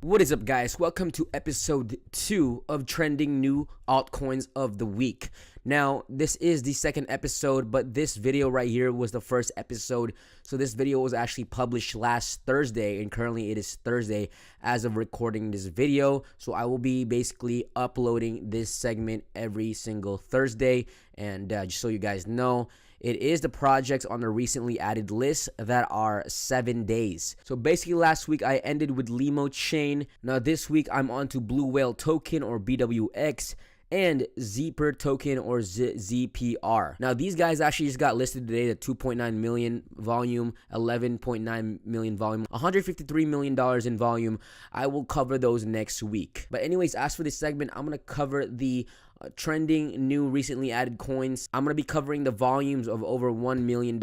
What is up, guys? Welcome to episode 2 of Trending New Altcoins of the Week. Now, this is the second episode, but this video right here was the first episode. So this video was actually published last Thursday, and currently it is Thursday as of recording this video. So I will be basically uploading this segment every single Thursday. And just so you guys know, it is the projects on the recently added list that are 7 days. So basically last week I ended with Limo Chain. Now this week I'm on to Blue Whale Token or BWX and Zipper Token or ZPR. Now these guys actually just got listed today at 2.9 million volume, 11.9 million volume, $153 million in volume. I will cover those next week. But anyways, as for this segment, I'm going to cover the trending new recently added coins. I'm going to be covering the volumes of over $1 million.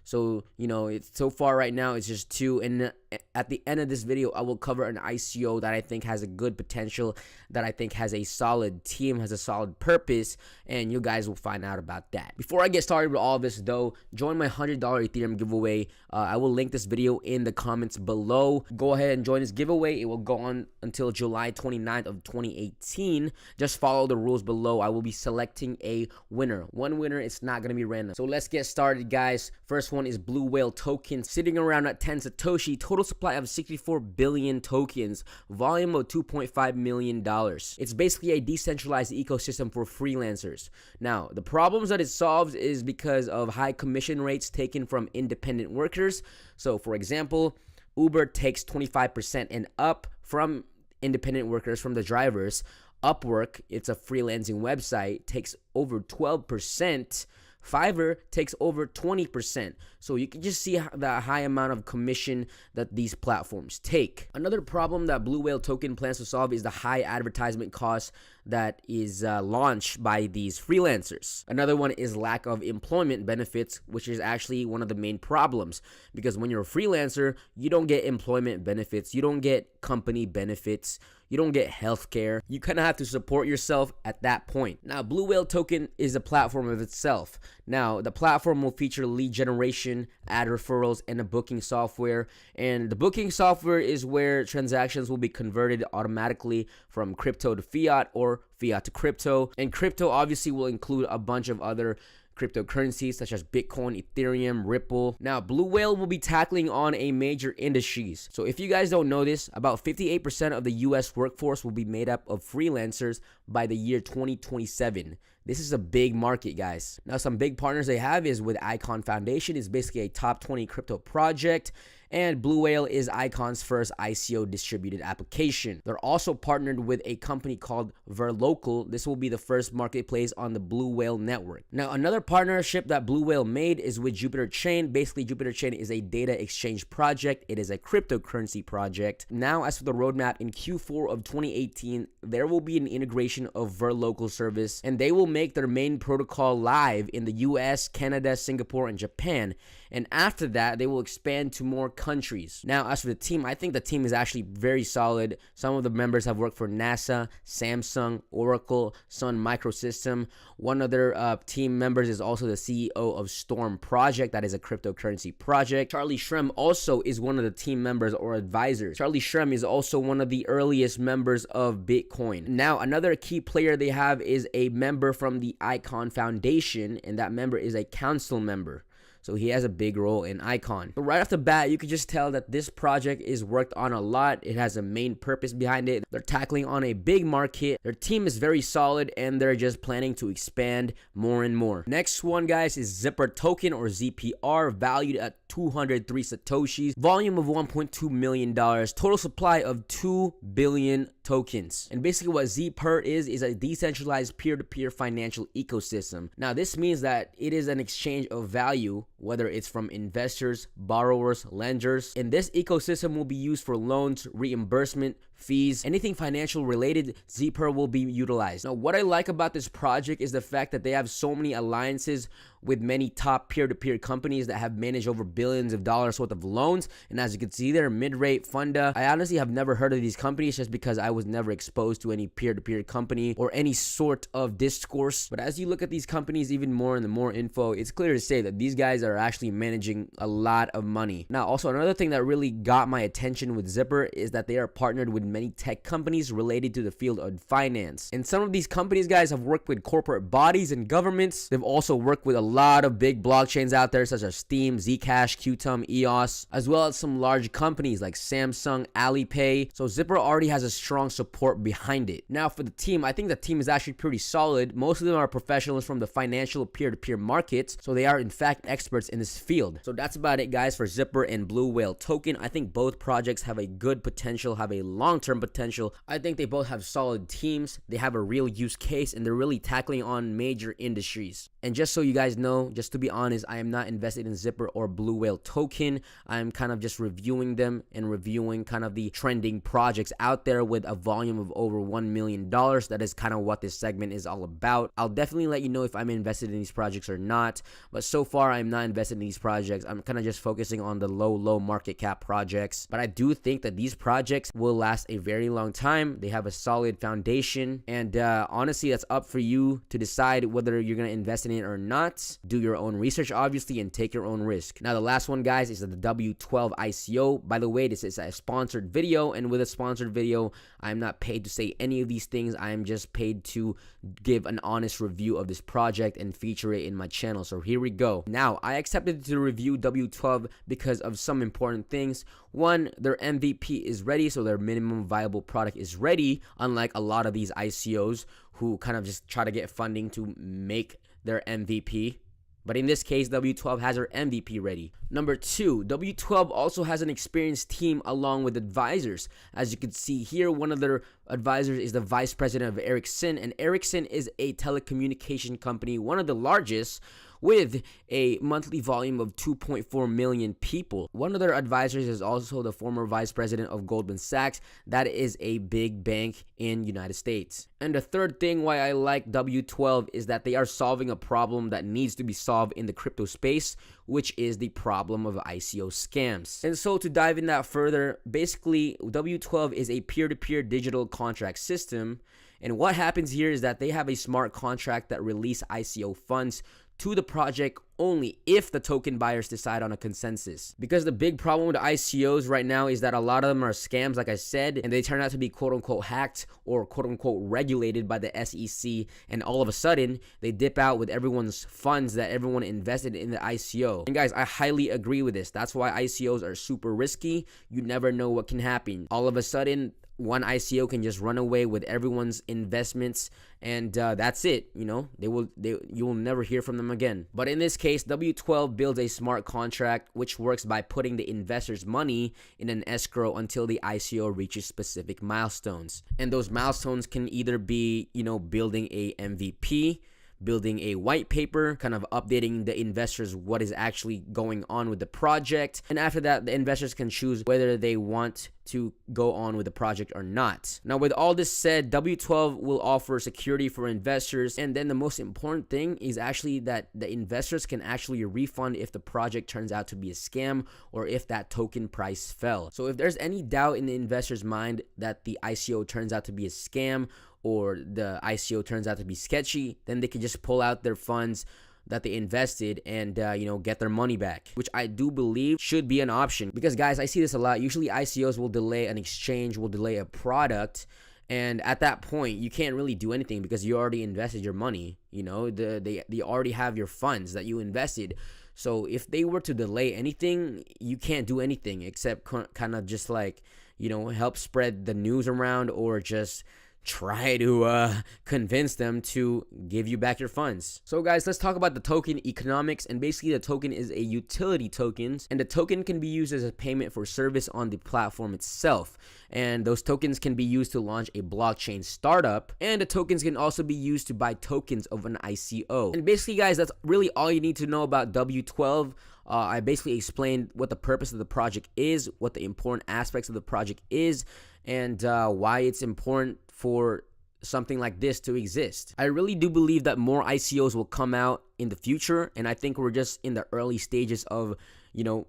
So, you know, it's so far right now it's just 2, and at the end of this video I will cover an ICO that I think has a good potential, that I think has a solid team, has a solid purpose, and you guys will find out about that. Before I get started with all of this though, join my $100 Ethereum giveaway. I will link this video in the comments below. Go ahead and join this giveaway. It will go on until July 29th of 2018. Just follow the rules below. I will be selecting a winner. One winner, it's not going to be random. So let's get started, guys. First one is Blue Whale Token, sitting around at 10 Satoshi, total supply of 64 billion tokens, volume of $2.5 million. It's basically a decentralized ecosystem for freelancers. Now, the problems that it solves is because of high commission rates taken from independent workers. So, for example, Uber takes 25% and up from independent workers, from the drivers. Upwork, it's a freelancing website, takes over 12%. Fiverr takes over 20%. So you can just see the high amount of commission that these platforms take. Another problem that Blue Whale Token plans to solve is the high advertisement cost that is launched by these freelancers. Another one is lack of employment benefits, which is actually one of the main problems, because when you're a freelancer, you don't get employment benefits, you don't get company benefits, you don't get healthcare. You kind of have to support yourself at that point. Now, Blue Whale Token is a platform of itself. Now, the platform will feature lead generation, ad referrals, and a booking software. And the booking software is where transactions will be converted automatically from crypto to fiat or fiat to crypto. And crypto obviously will include a bunch of other cryptocurrencies such as Bitcoin, Ethereum, Ripple. Now, Blue Whale will be tackling on a major industries. So if you guys don't know this, about 58% of the US workforce will be made up of freelancers by the year 2027. This is a big market, guys. Now, some big partners they have is with Icon Foundation. It's basically a top 20 crypto project. And Blue Whale is Icon's first ICO distributed application. They're also partnered with a company called Verlocal. This will be the first marketplace on the Blue Whale network. Now, another partnership that Blue Whale made is with Jupiter Chain. Basically, Jupiter Chain is a data exchange project. It is a cryptocurrency project. Now, as for the roadmap, in Q4 of 2018, there will be an integration of Verlocal service, and they will make their main protocol live in the US, Canada, Singapore, and Japan. And after that, they will expand to more countries. Now, as for the team, I think the team is actually very solid. Some of the members have worked for NASA, Samsung, Oracle, Sun Microsystem. One of their team members is also the CEO of Storm Project. That is a cryptocurrency project. Charlie Shrem also is one of the team members or advisors. Charlie Shrem is also one of the earliest members of Bitcoin. Now, another key player they have is a member from the Icon Foundation, and that member is a council member. So he has a big role in Icon. But right off the bat, you can just tell that this project is worked on a lot. It has a main purpose behind it. They're tackling on a big market. Their team is very solid, and they're just planning to expand more and more. Next one, guys, is Zipper Token or ZPR, valued at 203 Satoshis, volume of $1.2 million, total supply of 2 billion tokens. And basically what Zipper is a decentralized peer-to-peer financial ecosystem. Now, this means that it is an exchange of value, whether it's from investors, borrowers, lenders. And this ecosystem will be used for loans, reimbursement, fees, anything financial related. Zipper will be utilized. Now, what I like about this project is the fact that they have so many alliances with many top peer-to-peer companies that have managed over billions of dollars worth of loans. And as you can see there, mid-rate, Funda. I honestly have never heard of these companies just because I was never exposed to any peer-to-peer company or any sort of discourse. But as you look at these companies even more and the more info, it's clear to say that these guys are are actually managing a lot of money. Now, also another thing that really got my attention with Zipper is that they are partnered with many tech companies related to the field of finance. And some of these companies, guys, have worked with corporate bodies and governments. They've also worked with a lot of big blockchains out there, such as Steam, Zcash, Qtum, EOS, as well as some large companies like Samsung, Alipay. So Zipper already has a strong support behind it. Now, for the team, I think the team is actually pretty solid. Most of them are professionals from the financial peer-to-peer markets, so they are in fact experts in this field. So that's about it, guys, for Zipper and Blue Whale Token. I think both projects have a good potential, have a long-term potential. I think they both have solid teams, they have a real use case, and they're really tackling on major industries. And just so you guys know, just to be honest, I am not invested in Zipper or Blue Whale Token. I'm kind of just reviewing them and reviewing kind of the trending projects out there with a volume of over $1 million. That is kind of what this segment is all about. I'll definitely let you know if I'm invested in these projects or not, but so far I'm not invested in these projects. I'm kind of just focusing on the low market cap projects, but I do think that these projects will last a very long time. They have a solid foundation, and honestly, that's up for you to decide whether you're going to invest in it or not. Do your own research, obviously, and take your own risk. Now, the last one, guys, is the W12 ICO. By the way, this is a sponsored video, and with a sponsored video, I'm not paid to say any of these things. I am just paid to give an honest review of this project and feature it in my channel. So here we go. Now, I accepted to review W12 because of some important things. One, their MVP is ready, so their minimum viable product is ready, unlike a lot of these ICOs who kind of just try to get funding to make their MVP. But in this case, W12 has their MVP ready. Number two, W12 also has an experienced team along with advisors. As you can see here, one of their advisors is the vice president of Ericsson, and Ericsson is a telecommunication company, one of the largest, with a monthly volume of 2.4 million people. One of their advisors is also the former vice president of Goldman Sachs. That is a big bank in United States. And the third thing why I like W12 is that they are solving a problem that needs to be solved in the crypto space, which is the problem of ICO scams. And so to dive in that further, basically W12 is a peer-to-peer digital contract system. And what happens here is that they have a smart contract that release ICO funds to the project only if the token buyers decide on a consensus. Because the big problem with ICOs right now is that a lot of them are scams, like I said, and they turn out to be quote-unquote hacked or quote-unquote regulated by the SEC, and all of a sudden they dip out with everyone's funds that everyone invested in the ICO. And guys, I highly agree with this. That's why ICOs are super risky. You never know what can happen. All of a sudden, one ICO can just run away with everyone's investments, and that's it. You know, you will never hear from them again. But in this case, W12 builds a smart contract which works by putting the investors' money in an escrow until the ICO reaches specific milestones. And those milestones can either be, you know, building a MVP, building a white paper, kind of updating the investors what is actually going on with the project. And after that, the investors can choose whether they want to go on with the project or not. Now, with all this said, W12 will offer security for investors. And then the most important thing is actually that the investors can actually refund if the project turns out to be a scam or if that token price fell. So if there's any doubt in the investor's mind that the ICO turns out to be a scam or the ICO turns out to be sketchy, then they can just pull out their funds that they invested and you know, get their money back, which I do believe should be an option. Because guys, I see this a lot. Usually ICOs will delay an exchange, will delay a product, and at that point you can't really do anything because you already invested your money. You know, they already have your funds that you invested. So if they were to delay anything, you can't do anything except kind of just like, you know, help spread the news around or just try to convince them to give you back your funds. So guys, let's talk about the token economics. And basically the token is a utility token, and the token can be used as a payment for service on the platform itself. And those tokens can be used to launch a blockchain startup, and the tokens can also be used to buy tokens of an ICO. And basically guys, that's really all you need to know about W12. I basically explained what the purpose of the project is, what the important aspects of the project is, and why it's important for something like this to exist. I really do believe that more ICOs will come out in the future, and I think we're just in the early stages of, you know,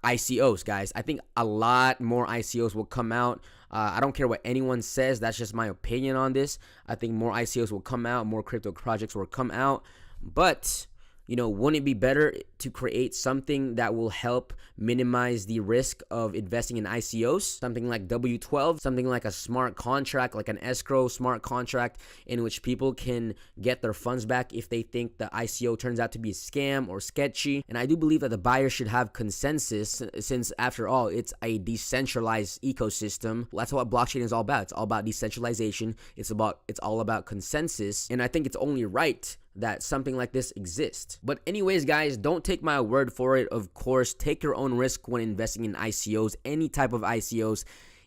ICOs, guys. I think a lot more ICOs will come out. I don't care what anyone says. That's just my opinion on this. I think more ICOs will come out, more crypto projects will come out, but wouldn't it be better to create something that will help minimize the risk of investing in ICOs? Something like W12, something like a smart contract, like an escrow smart contract, in which people can get their funds back if they think the ICO turns out to be a scam or sketchy. And I do believe that the buyers should have consensus, since after all, it's a decentralized ecosystem. Well, that's what blockchain is all about. It's all about decentralization. It's all about consensus. And I think it's only right that something like this exists. But anyways, guys, don't take my word for it. Of course, take your own risk when investing in ICOs, any type of ICOs,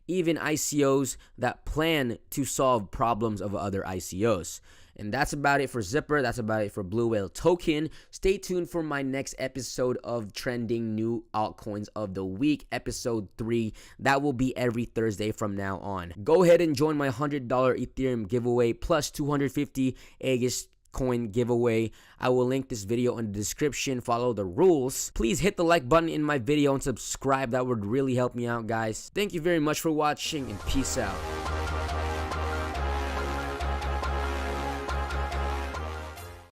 even ICOs that plan to solve problems of other ICOs. And that's about it for Zipper. That's about it for W12 Token. Stay tuned for my next episode of Trending New Altcoins of the Week, episode 3. That will be every Thursday from now on. Go ahead and join my $100 Ethereum giveaway plus 250 Aegis coin giveaway. I will link this video in the description. Follow the rules. Please hit the like button in my video and subscribe. That would really help me out, guys. Thank you very much for watching, and peace out.